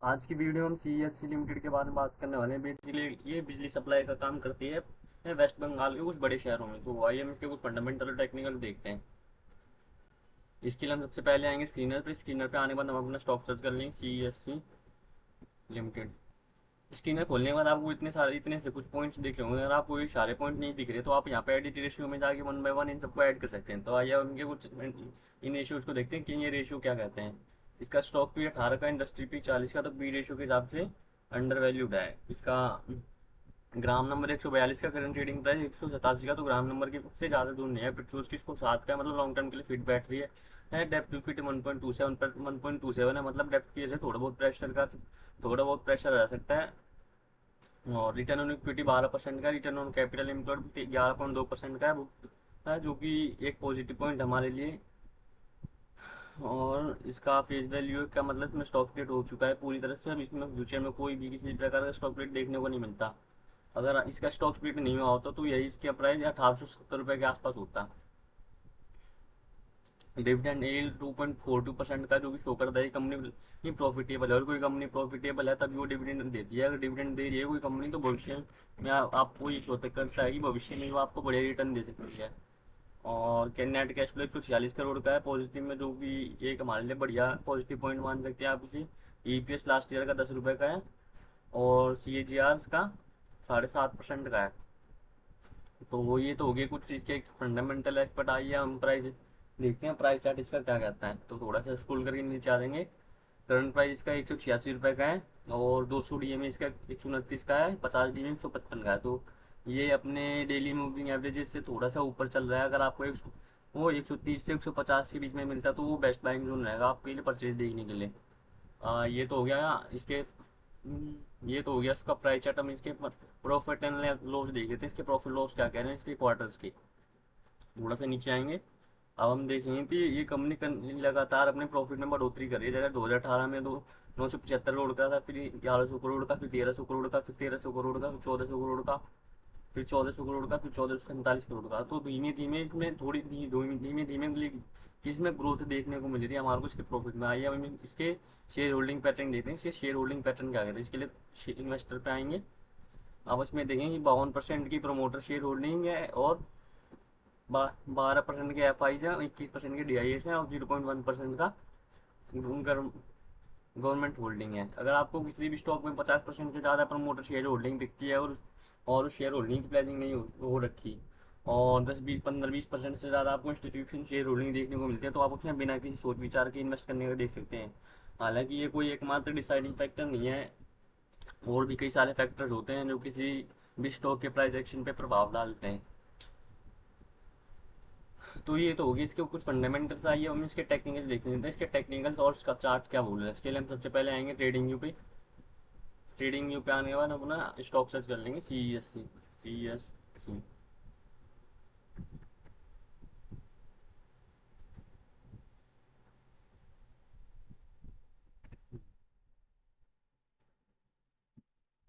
आज की वीडियो हम सीईएससी लिमिटेड के बारे में बात करने वाले हैं। बेसिकली ये बिजली सप्लाई का काम करती है वेस्ट बंगाल के कुछ बड़े शहरों में। तो आइए हम इसके कुछ फंडामेंटल और टेक्निकल देखते हैं। इसके लिए हम सबसे पहले आएंगे स्क्रीनर पे आने के बाद हम अपना स्टॉक सर्च कर लेंगे सीईएससी लिमिटेड। स्क्रीनर खोलने के बाद आपको इतने से कुछ पॉइंट्स दिख रहे होंगे। अगर आपको ये सारे पॉइंट नहीं दिख रहे तो आप यहाँ पे एडिट रेशियो में जाके वन बाय वन इन सबको ऐड कर सकते हैं। तो आइए अब इनके कुछ इन रेशियोज को देखते हैं कि ये रेशियो क्या कहते हैं। इसका स्टॉक पी 18 का, इंडस्ट्री पी 40 का, तो बी रेशियो के हिसाब से अंडर वैल्यूड है। इसका ग्राम नंबर 142 का, करंट ट्रेडिंग प्राइस 187 का, तो ग्राम नंबर की से ज़्यादा दूर नहीं है। पेट्रोल की इसको 7 का है, मतलब लॉन्ग टर्म के लिए फिट बैटरी है। डेप्थ इक्विटी 1.27 पर 1.27 है, मतलब डेप्थ की वजह से थोड़ा बहुत प्रेशर रह सकता है। और रिटर्न ऑन इक्विटी 12% का, रिटर्न ऑन कैपिटल एम्प्लॉयड 11.2% का है, जो कि एक पॉजिटिव पॉइंट हमारे लिए। और इसका फेस वैल्यू का मतलब इसमें स्टॉक स्प्लिट हो चुका है पूरी तरह से। अब इसमें फ्यूचर में कोई भी किसी प्रकार का स्टॉक स्प्लिट देखने को नहीं मिलता। अगर इसका स्टॉक स्प्लिट नहीं हुआ होता तो यही इसका प्राइस 1870 रुपये के आसपास होता। डिविडेंड यील्ड 2.42% का, जो कि शो करता है कंपनी ही प्रॉफिटेबल है। और कोई कंपनी प्रॉफिटेबल है तभी वो डिविडेंड देती है। अगर डिविडेंड दे रही है कोई कंपनी तो भविष्य में आपको ये शो करता है कि भविष्य में वो आपको बढ़िया रिटर्न दे सकती है। और क्या नेट कैश फ्लो 146 करोड़ का है पॉजिटिव में, जो कि एक हमारे लिए बढ़िया पॉजिटिव पॉइंट मान सकते हैं आप इसे। ईपीएस लास्ट ईयर का 10 रुपये का है। और सी ए जी आर का 7.5% का है। तो वो ये तो हो गए कुछ इसके फंडामेंटल एक्सपर्ट। आइए हम प्राइस देखते हैं, प्राइस चार्ट इसका क्या कहता है। तो थोड़ा सा स्क्रॉल करके नीचे आ जाएंगे। करंट प्राइस इसका 186 रुपये का है। और 200 डी में इसका 129 का है, 50 डी में 155 का है। तो ये अपने डेली मूविंग एवरेजेस से थोड़ा सा ऊपर चल रहा है। अगर आपको वो 130 से 150 के बीच में मिलता तो वो बेस्ट बाइंग जोन रहेगा आपके लिए परचेज देखने के लिए। ये तो हो गया इसके ये तो हो गया उसका प्राइस चार्ट। हम इसके प्रॉफिट एंड लॉस देख लेते हैं। इसके प्रॉफिट लॉस क्या कह रहे हैं इसके क्वार्टर्स के। थोड़ा सा नीचे आएंगे। अब हम देखेंगे कि ये कंपनी लगातार अपने प्रॉफिट में बढ़ोतरी कर रही है। जैसे 2018 में 975 करोड़ का था, फिर 1100 करोड़ का, फिर 1300 करोड़ का, फिर 1300 करोड़ का, फिर 1400 करोड़ का, फिर 1400 करोड़ का, फिर 1447 करोड़ का। तो धीमे धीमे इसमें धीमे धीमे इसमें ग्रोथ देखने को मिल रही है हमारे को इसके प्रॉफिट में। आइए हम इसके शेयर होल्डिंग पैटर्न देखते हैं। इसके शेयर होल्डिंग पैटर्न क्या कहते हैं। इसके लिए इन्वेस्टर पे आएंगे। आप इसमें देखेंगे 52% की प्रमोटर शेयर होल्डिंग है, और 12% के एफ आई है, 21% के डी आई एस है, और 0.1% का गवर्नमेंट होल्डिंग है। अगर आपको किसी भी स्टॉक में 50% से ज़्यादा प्रमोटर शेयर होल्डिंग दिखती है और उस शेयर होल्डिंग की प्लेजिंग नहीं हो रखी, और 10 20 15 20% से ज़्यादा आपको इंस्टीट्यूशन शेयर होल्डिंग देखने को मिलती है, तो आप उसमें बिना किसी सोच विचार के इन्वेस्ट करने का देख सकते हैं। हालांकि ये कोई एकमात्र डिसाइडिंग फैक्टर नहीं है। और भी कई सारे फैक्टर्स होते हैं जो किसी भी स्टॉक के प्राइस एक्शन पे प्रभाव डालते हैं। तो ये तो होगी इसके कुछ फंडामेंटल्स। आइए हम इसके टेक्निकल देख लेते हैं। इसके टेक्निकल्स और इसका चार्ट क्या बोल रहा है। इसके लिए हम सबसे पहले आएंगे ट्रेडिंग व्यू पे। ट्रेडिंग व्यू पे आने के बाद हम अपना स्टॉक सर्च कर लेंगे सी एस सी।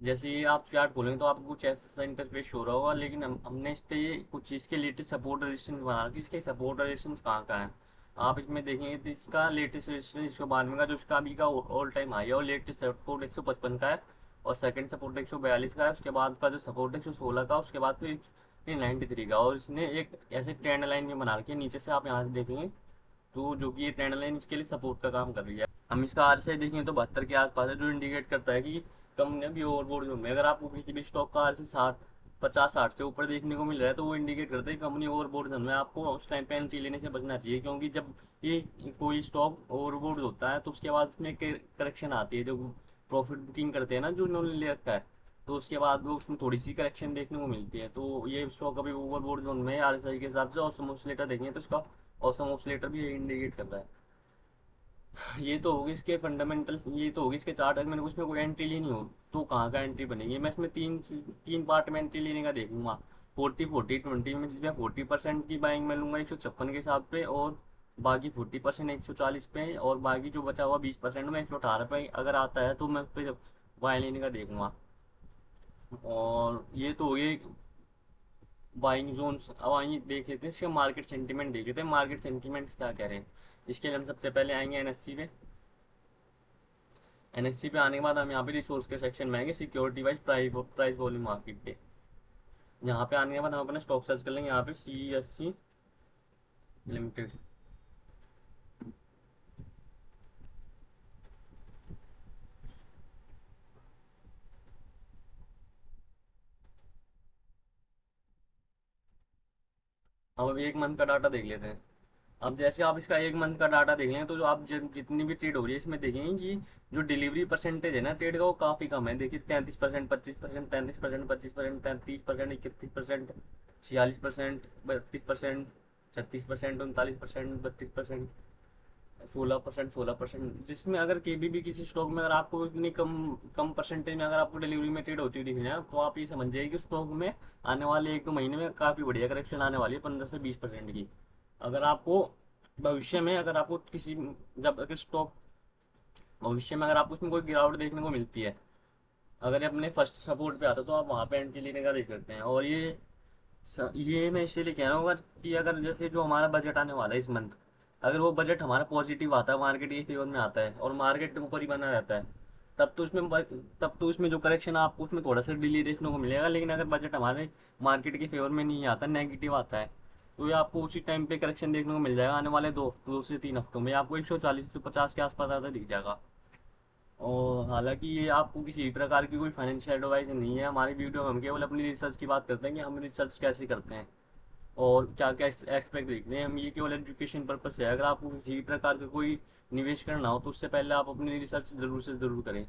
जैसे ही आप चार्ट खोलेंगे तो आपको कुछ ऐसा इंटरफेस शो रहा होगा, लेकिन हमने इस पे ये कुछ चीज़ के लेटेस्ट सपोर्ट रेजिस्टेंस बना रखी है। इसके सपोर्ट रेजिस्टेंस कहाँ है आप इसमें देखेंगे तो इसका लेटेस्ट रेजिस्टेंस 192 का, जो इसका अभी का ऑल टाइम हाई है, और लेटेस्ट सपोर्ट 155 का है, और सेकंड सपोर्ट 142 का है। उसके बाद का जो सपोर्ट 116 का, उसके बाद फिर 93 का। और इसने एक ऐसे ट्रेंड लाइन भी बना रखी है नीचे से, आप यहाँ से देखेंगे तो जो कि ये ट्रेंड लाइन इसके लिए सपोर्ट का काम कर रही है। हम इसका आरएसआई देखेंगे तो 72 के आसपास है, जो इंडिकेट करता है कि कंपनी अभी ओवरबोर्ड जोन में। अगर आपको किसी भी स्टॉक का आरएसआई 50 60 से ऊपर देखने को मिल रहा है तो वो इंडिकेट करता है कि कंपनी ओवरबोर्ड जोन में। आपको उस टाइम पे एंट्री लेने से बचना चाहिए, क्योंकि जब ये कोई स्टॉक ओवरबोर्ड होता है तो उसके बाद इसमें करेक्शन आती है। जो प्रॉफिट बुकिंग करते हैं ना, जो इन्होंने ले रखा है, तो उसके बाद वो उसमें थोड़ी सी करेक्शन देखने को मिलती है। तो ये स्टॉक अभी ओवरबोर्ड जोन में आरएसआई के हिसाब से। और समोसलेटर देखेंगे तो इसका औसम ऑसिलेटर भी इंडिकेट कर रहा है। ये तो होगी इसके फंडामेंटल्स, ये तो होगी इसके चार्ट। अगर मैंने उसमें कोई एंट्री लेनी हो तो कहाँ का एंट्री बनेगी। मैं इसमें तीन पार्ट में एंट्री लेने का देखूंगा। 40 40 20 में, जिसमें 40% की बाइंग मैं लूंगा 156 के हिसाब पे, और बाकी 40% 140 पे, और बाकी जो बचा हुआ 20% में 118 पे अगर आता है तो मैं उस पर बाइंग लेने का देखूंगा। और ये तो हो गई बाइंग जोन्स। अब आइए देख लेते हैं इसके मार्केट सेंटीमेंट देख लेते हैं। मार्केट सेंटीमेंट्स क्या कह रहे हैं। इसके लिए हम सबसे पहले आएंगे एनएससी पे। एनएससी पे आने के बाद हम यहाँ पे रिसोर्स के सेक्शन में आएंगे, security wise price volume market पे। यहाँ पे आने के बाद हम अपना स्टॉक सर्च कर लेंगे, यहाँ पे CESC लिमिटेड। हम अभी एक मंथ का डाटा देख लेते हैं। अब जैसे आप इसका एक मंथ का डाटा देख लें तो जो आप जितनी भी ट्रेड हो रही है इसमें देखेंगे कि जो डिलीवरी परसेंटेज है ना ट्रेड का वो काफ़ी कम है। देखिए 33%, 25%, 33%, 25%, 33%, 31%, 46%, 32%, 36%, 39%, 32%, 16%, 16%, जिसमें अगर कभी भी किसी स्टॉक में अगर आपको इतनी कम कम परसेंटेज में अगर आपको डिलीवरी में ट्रेड होती हुई दिख रही है तो आप ये समझ जाइए कि स्टॉक में आने वाले 1-2 महीने में काफ़ी बढ़िया करेक्शन आने वाली है, 15 से 20% की। अगर आपको भविष्य में अगर आपको किसी जब अगर स्टॉक भविष्य में अगर आपको उसमें कोई गिरावट देखने को मिलती है, अगर ये अपने फर्स्ट सपोर्ट पे आता है तो आप वहाँ पे एंट्री लेने का देख सकते हैं। और ये मैं इसीलिए कह रहा हूँ अगर कि अगर जैसे जो हमारा बजट आने वाला है इस मंथ, अगर वो बजट हमारा पॉजिटिव आता है, मार्केट के फेवर में आता है और मार्केट ऊपर ही बना रहता है, तब तो उसमें जो करेक्शन आपको उसमें थोड़ा सा डिले देखने को मिलेगा। लेकिन अगर बजट हमारे मार्केट के फेवर में नहीं आता, नेगेटिव आता है, तो ये आपको उसी टाइम पे करेक्शन देखने को मिल जाएगा। आने वाले 2 से 3 हफ्तों में आपको 140 से 50 के आसपास ज़्यादा दिख जाएगा। और हालांकि ये आपको किसी भी प्रकार की कोई फाइनेंशियल एडवाइस नहीं है, हमारी वीडियो में हम केवल अपनी रिसर्च की बात करते हैं कि हम रिसर्च कैसे करते हैं और क्या क्या एक्सपेक्ट देखते हैं। हम ये केवल एजुकेशन पर्पज से है। अगर आपको किसी भी प्रकार का कोई निवेश करना हो तो उससे पहले आप अपनी रिसर्च जरूर से ज़रूर करें।